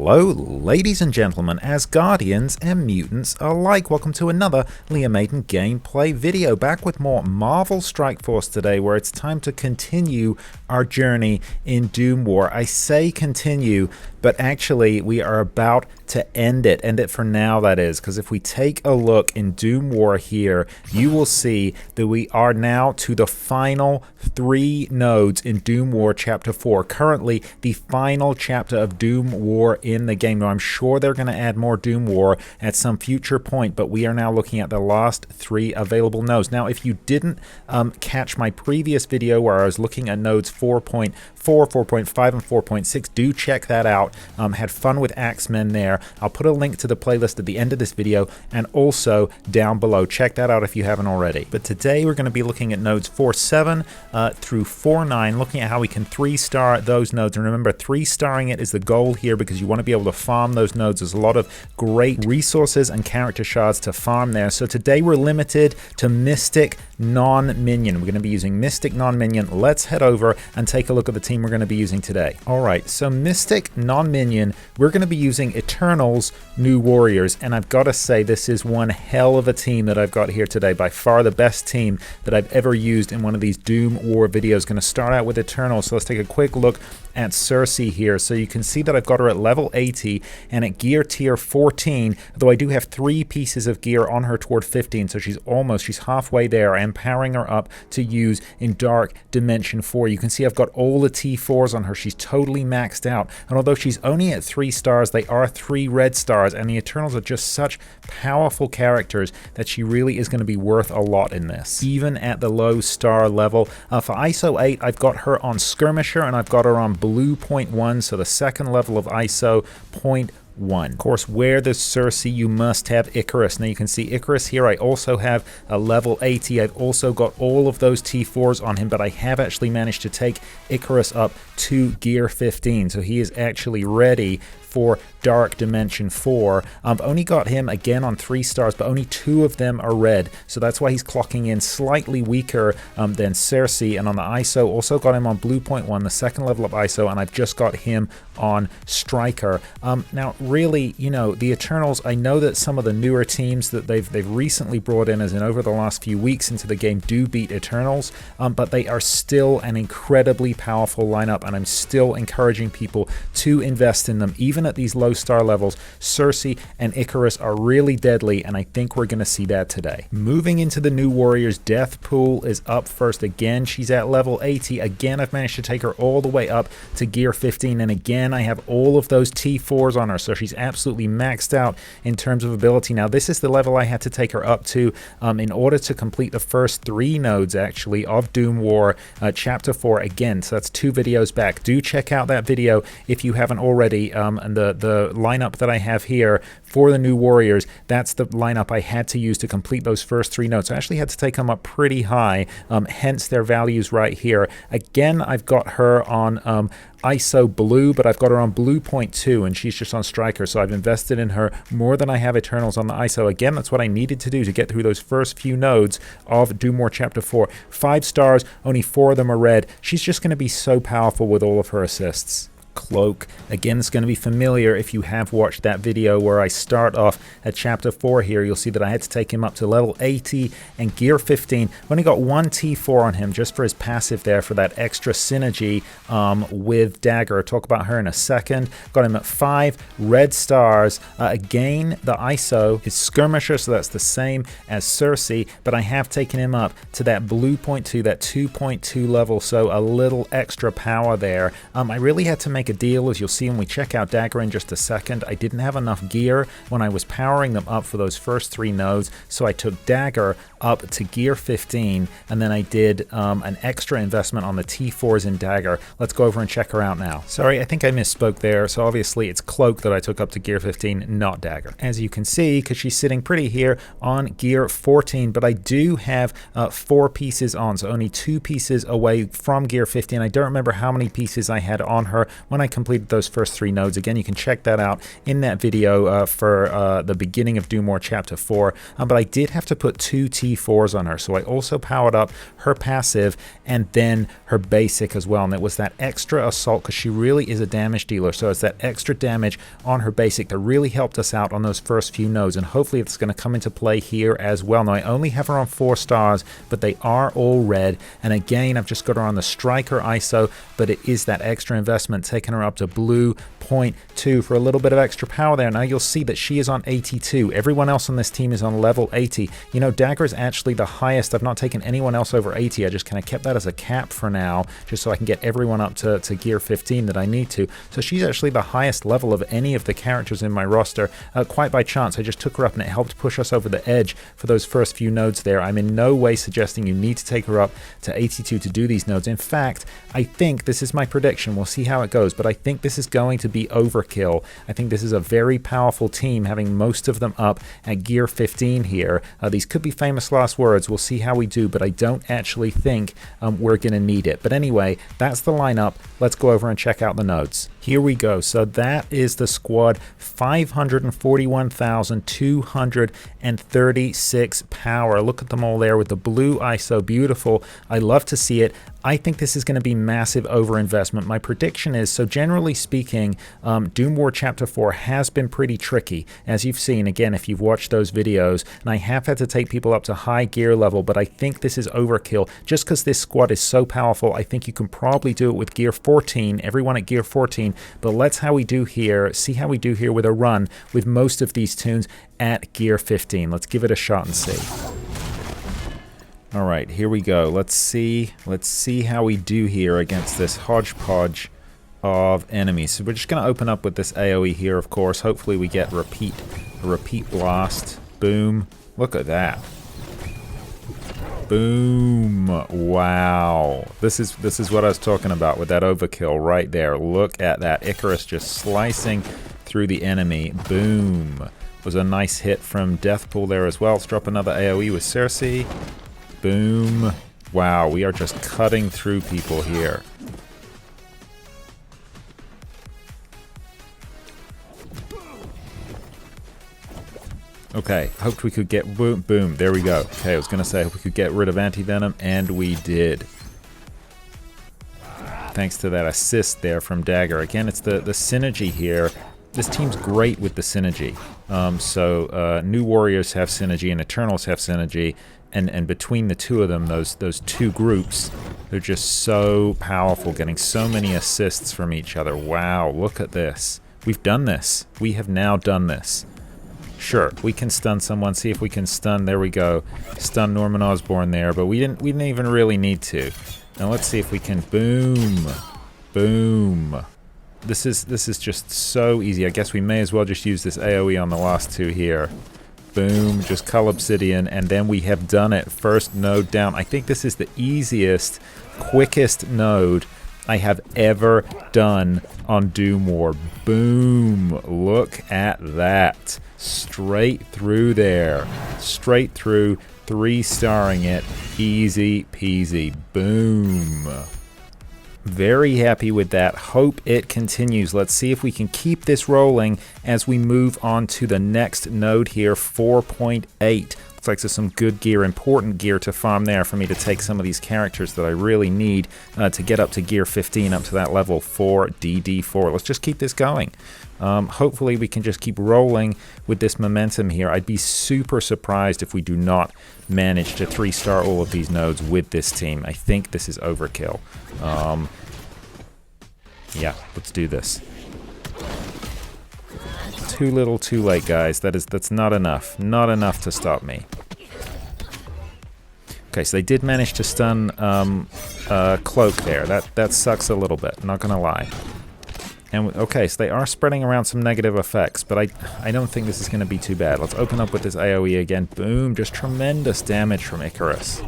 Hello, ladies and gentlemen, Asgardians and mutants alike. Welcome to another Leah Maiden gameplay video. Back with more Marvel Strike Force today, where it's time to continue our journey in Doom War. I say continue, but actually we are about to end it for now, that is, because if we take a look in Doom War here, you will see that we are now to the final 3 nodes in Doom War Chapter 4. Currently, the final chapter of Doom War in the game. Now, I'm sure they're going to add more Doom War at some future point, but we are now looking at the last 3 available nodes. Now, if you didn't catch my previous video where I was looking at nodes 4.4, 4.5, and 4.6, do check that out. Had fun with Axemen there. I'll put a link to the playlist at the end of this video and also down below. Check that out if you haven't already. But today we're going to be looking at nodes 4.7 through 4.9, looking at how we can 3-star those nodes. And remember, 3-starring it is the goal here because you want to be able to farm those nodes. There's a lot of great resources and character shards to farm there. So today we're limited to Mystic non-minion. We're going to be using Mystic non-minion. Let's head over and take a look at the team we're going to be using today. Alright, so Mystic non-minion, we're going to be using Eternal's New Warriors, and I've got to say this is one hell of a team that I've got here today. By far the best team that I've ever used in one of these Doom War videos. Going to start out with Eternal, so let's take a quick look at Cersei here. So you can see that I've got her at level 80 and at gear tier 14, though I do have 3 pieces of gear on her toward 15, so she's halfway there. I am powering her up to use in Dark Dimension 4. You can see I've got all the T4s on her. She's totally maxed out, and although she's only at 3 stars, they are 3 red stars, and the Eternals are just such powerful characters that she really is going to be worth a lot in this, even at the low star level. For ISO 8, I've got her on Skirmisher, and I've got her on Blue 0.1, so the second level of ISO 0.1. Of course, where there's Cersei, you must have Icarus. Now you can see Icarus here. I also have a level 80. I've also got all of those T4s on him, but I have actually managed to take Icarus up to gear 15, so he is actually ready for Dark Dimension 4. I've only got him again on 3 stars, but only 2 of them are red, so that's why he's clocking in slightly weaker than Cersei. And on the ISO, also got him on Blue 0.1, the second level of ISO, and I've just got him on Striker. Now, really, you know, the Eternals, I know that some of the newer teams that they've recently brought in, as in over the last few weeks into the game, do beat Eternals, but they are still an incredibly powerful lineup, and I'm still encouraging people to invest in them, even at these low star levels. Cersei and Icarus are really deadly, and I think we're going to see that today. Moving into the New Warriors, Deathpool is up first again. She's at level 80. Again, I've managed to take her all the way up to gear 15, and again, I have all of those T4s on her, so she's absolutely maxed out in terms of ability. Now, this is the level I had to take her up to in order to complete the first 3 nodes, actually, of Doom War Chapter 4 again, so that's 2 videos back. Do check out that video if you haven't already, and the lineup that I have here for the New Warriors, that's the lineup I had to use to complete those first 3 nodes. I actually had to take them up pretty high, hence their values right here. Again, I've got her on ISO Blue, but I've got her on Blue 0.2, and she's just on Striker, so I've invested in her more than I have Eternals on the ISO. Again, that's what I needed to do to get through those first few nodes of Doom War Chapter 4. 5 stars, only 4 of them are red. She's just going to be so powerful with all of her assists. Cloak, again, it's going to be familiar if you have watched that video where I start off at Chapter 4 here. You'll see that I had to take him up to level 80 and gear 15. I've only got 1 T4 on him just for his passive there, for that extra synergy with Dagger. I'll talk about her in a second. Got him at 5 red stars. Again, the ISO is Skirmisher, so that's the same as Cersei, but I have taken him up to that Blue 0.2, that 2.2 level, so a little extra power there. I really had to make a deal, as you'll see when we check out Dagger in just a second. I didn't have enough gear when I was powering them up for those first 3 nodes, so I took Dagger up to gear 15, and then I did an extra investment on the T4s in Dagger. Let's go over and check her out now. Sorry, I think I misspoke there, so obviously it's Cloak that I took up to gear 15, not Dagger. As you can see, because she's sitting pretty here on gear 14, but I do have 4 pieces on, so only 2 pieces away from gear 15. I don't remember how many pieces I had on her when I completed those first 3 nodes. Again, you can check that out in that video for the beginning of Doom War Chapter 4. But I did have to put 2 T4s on her, so I also powered up her passive and then her basic as well. And it was that extra assault, because she really is a damage dealer, so it's that extra damage on her basic that really helped us out on those first few nodes, and hopefully it's going to come into play here as well. Now, I only have her on 4 stars, but they are all red, and again, I've just got her on the Striker ISO, but it is that extra investment taking her up to blue 0.2 for a little bit of extra power there. Now you'll see that she is on 82. Everyone else on this team is on level 80. You know, Dagger is actually the highest. I've not taken anyone else over 80. I just kind of kept that as a cap for now, just so I can get everyone up to gear 15 that I need to. So she's actually the highest level of any of the characters in my roster, quite by chance. I just took her up and it helped push us over the edge for those first few nodes there. I'm in no way suggesting you need to take her up to 82 to do these nodes. In fact, I think this is my prediction. We'll see how it goes, but I think this is going to be overkill. I think this is a very powerful team, having most of them up at gear 15 here. These could be famous last words. We'll see how we do, but I don't actually think we're going to need it. But anyway, that's the lineup. Let's go over and check out the nodes. Here we go. So that is the squad. 541,236 power. Look at them all there with the blue ISO. Beautiful. I love to see it. I think this is going to be massive overinvestment. My prediction is, so generally speaking, Doom War Chapter 4 has been pretty tricky, as you've seen, again, if you've watched those videos, and I have had to take people up to high gear level, but I think this is overkill. Just because this squad is so powerful, I think you can probably do it with gear 14, everyone at gear 14, but let's see how we do here with a run with most of these tunes at gear 15. Let's give it a shot and see. All right, here we go. Let's see how we do here against this hodgepodge of enemies. So we're just going to open up with this AoE here, of course. Hopefully we get a repeat blast. Boom. Look at that. Boom. Wow. This is what I was talking about with that overkill right there. Look at that. Icarus just slicing through the enemy. Boom. Was a nice hit from Deathpool there as well. Let's drop another AoE with Cersei. Boom. Wow, we are just cutting through people here. Okay, hoped we could get boom, there we go. Okay, I was gonna say, I hope we could get rid of anti-venom, and we did. Thanks to that assist there from Dagger. Again, it's the synergy here. This team's great with the synergy. New Warriors have synergy and Eternals have synergy, and between the two of them, those two groups, they're just so powerful, getting so many assists from each other. Wow, look at this. We've done this. We have now done this. Sure, we can stun someone, see if we can stun, there we go. Stun Norman Osborn there, but we didn't even really need to. Now let's see if we can boom. Boom. This is just so easy. I guess we may as well just use this AoE on the last two here. Boom, just Cull Obsidian, and then we have done it. First node down. I think this is the easiest, quickest node I have ever done on Doom War. Boom, look at that. Straight through there. Straight through, 3-starring it. Easy peasy. Boom. Very happy with that. Hope it continues. Let's see if we can keep this rolling as we move on to the next node here, 4.8. Looks like there's some good gear, important gear to farm there for me to take some of these characters that I really need to get up to gear 15, up to that level 4, DD4. Let's just keep this going. Hopefully we can just keep rolling with this momentum here. I'd be super surprised if we do not manage to 3-star all of these nodes with this team. I think this is overkill. Yeah, let's do this. Too little, too late, guys. That's not enough. Not enough to stop me. Okay, so they did manage to stun Cloak there. That sucks a little bit, not gonna lie. And okay, so they are spreading around some negative effects, but I don't think this is going to be too bad. Let's open up with this AoE again. Boom, just tremendous damage from Icarus.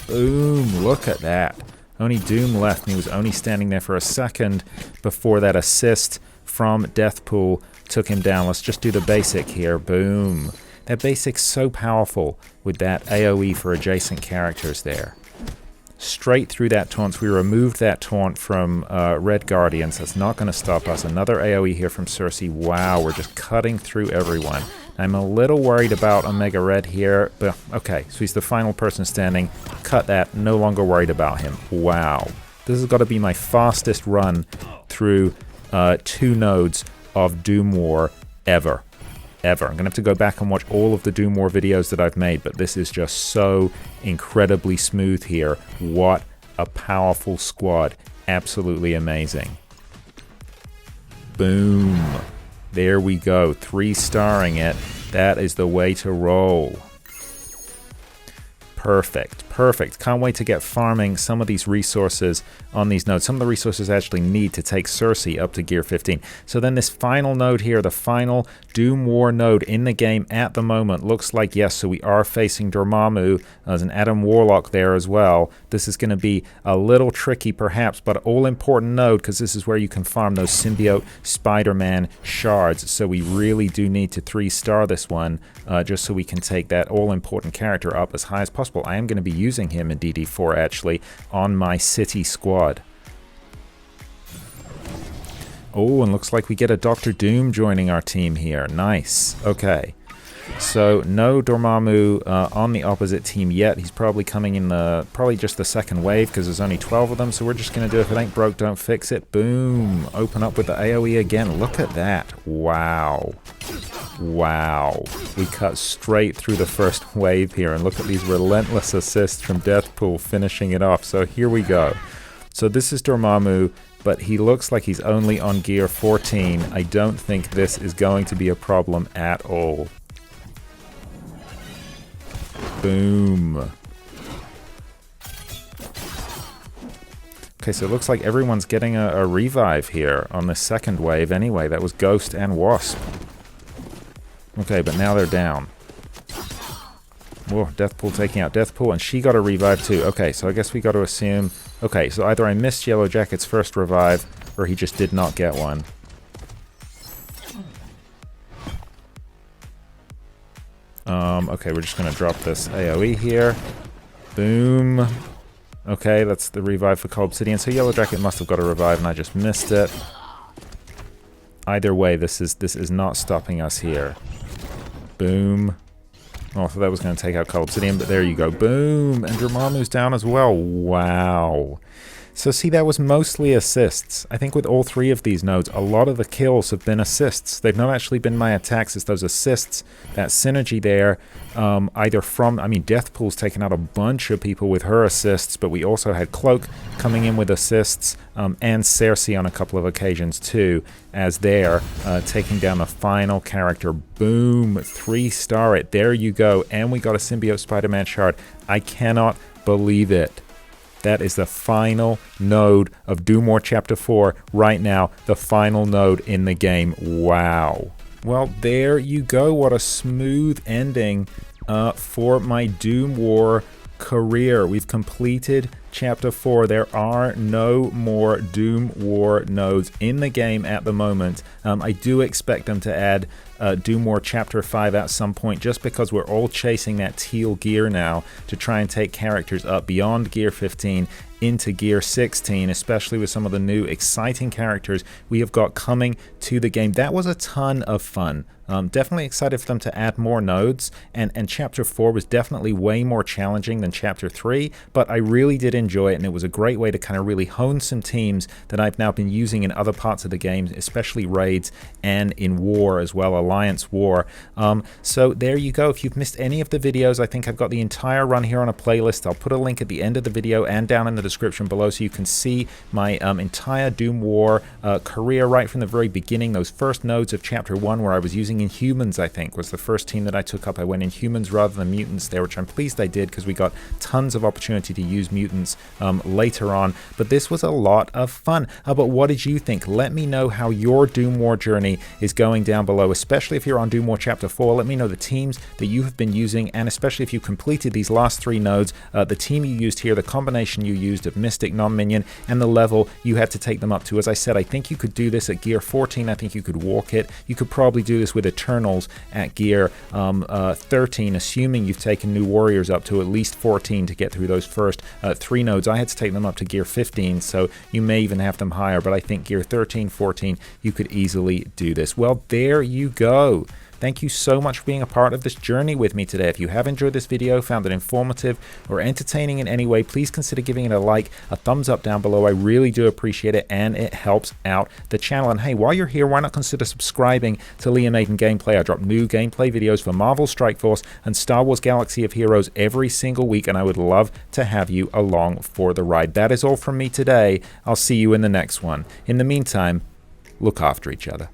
Boom, look at that. Only Doom left, and he was only standing there for a second before that assist from Deathpool took him down. Let's just do the basic here. Boom. That basic's so powerful with that AoE for adjacent characters there. straight through that taunt. We removed that taunt from Red Guardians. That's not going to stop us. Another AoE here from Cersei. Wow, we're just cutting through everyone. I'm a little worried about Omega Red here, but okay, so he's the final person standing. Cut that, no longer worried about him. Wow. This has got to be my fastest run through 2 nodes of Doom War ever. I'm going to have to go back and watch all of the Doom War videos that I've made, but this is just so incredibly smooth here. What a powerful squad. Absolutely amazing. Boom. There we go. 3-starring it. That is the way to roll. Perfect. Can't wait to get farming some of these resources on these nodes. Some of the resources I actually need to take Cersei up to gear 15. So then this final node here, the final Doom War node in the game at the moment, looks like, yes, so we are facing Dormammu. There's an Adam Warlock there as well. This is going to be a little tricky perhaps, but all-important node because this is where you can farm those symbiote Spider-Man shards. So we really do need to 3-star this one just so we can take that all-important character up as high as possible. I am going to be using him in DD4 actually on my city squad. Oh, and looks like we get a Dr. Doom joining our team here. Nice. Okay. So no Dormammu on the opposite team yet. He's probably coming in probably just the second wave because there's only 12 of them. So we're just going to do if it ain't broke, don't fix it. Boom. Open up with the AoE again. Look at that. Wow. We cut straight through the first wave here and look at these relentless assists from Deathpool finishing it off. So here we go. So this is Dormammu, but he looks like he's only on gear 14. I don't think this is going to be a problem at all. Boom. Okay, so it looks like everyone's getting a revive here on the second wave anyway. That was Ghost and Wasp. Okay, but now they're down. Whoa, Deathpool taking out Deathpool, and she got a revive too. Okay, so I guess we got to assume... Okay, so either I missed Yellow Jacket's first revive, or he just did not get one. Okay, we're just going to drop this AoE here. Boom. Okay, that's the revive for Cold Obsidian. So Yellow Jacket must have got a revive, and I just missed it. Either way, this is not stopping us here. Boom. Oh, I thought that was going to take out Cold Obsidian, but there you go. Boom! And Dormammu's down as well. Wow. So see, that was mostly assists. I think with all 3 of these nodes, a lot of the kills have been assists. They've not actually been my attacks, it's those assists, that synergy there, either from, I mean, Deathpool's taken out a bunch of people with her assists, but we also had Cloak coming in with assists, and Cersei on a couple of occasions too, as they're taking down the final character. Boom! 3-star it. There you go. And we got a Symbiote Spider-Man shard. I cannot believe it. That is the final node of Doom War Chapter 4 right now. The final node in the game. Wow. Well, there you go. What a smooth ending for my Doom War career. We've completed Chapter 4. There are no more Doom War nodes in the game at the moment. I do expect them to add Doom War Chapter 5 at some point, just because we're all chasing that teal gear now to try and take characters up beyond gear 15 into gear 16, especially with some of the new exciting characters we have got coming to the game. That was a ton of fun. Definitely excited for them to add more nodes, and Chapter 4 was definitely way more challenging than Chapter 3, but I really did enjoy it, and it was a great way to kind of really hone some teams that I've now been using in other parts of the game, especially raids and in war as well, Alliance War. So there you go. If you've missed any of the videos, I think I've got the entire run here on a playlist. I'll put a link at the end of the video and down in the description below so you can see my entire Doom War career right from the very beginning. Those first nodes of Chapter 1 where I was using Inhumans, I think, was the first team that I took up. I went Inhumans rather than Mutants there, which I'm pleased I did because we got tons of opportunity to use Mutants later on. But this was a lot of fun. But what did you think? Let me know how your Doom War journey is going down below, especially if you're on Doom War Chapter 4. Let me know the teams that you have been using, and especially if you completed these last 3 nodes, the team you used here, the combination you used of Mystic, Non-Minion, and the level you had to take them up to. As I said, I think you could do this at gear 14. I think you could walk it. You could probably do this with with Eternals at gear 13, assuming you've taken new warriors up to at least 14 to get through those first 3 nodes. I had to take them up to gear 15, so you may even have them higher, but I think gear 13, 14, you could easily do this. Well, there you go. Thank you so much for being a part of this journey with me today. If you have enjoyed this video, found it informative or entertaining in any way, please consider giving it a like, a thumbs up down below. I really do appreciate it, and it helps out the channel. And hey, while you're here, why not consider subscribing to Liam Maiden Gameplay? I drop new gameplay videos for Marvel Strike Force and Star Wars Galaxy of Heroes every single week, and I would love to have you along for the ride. That is all from me today. I'll see you in the next one. In the meantime, look after each other.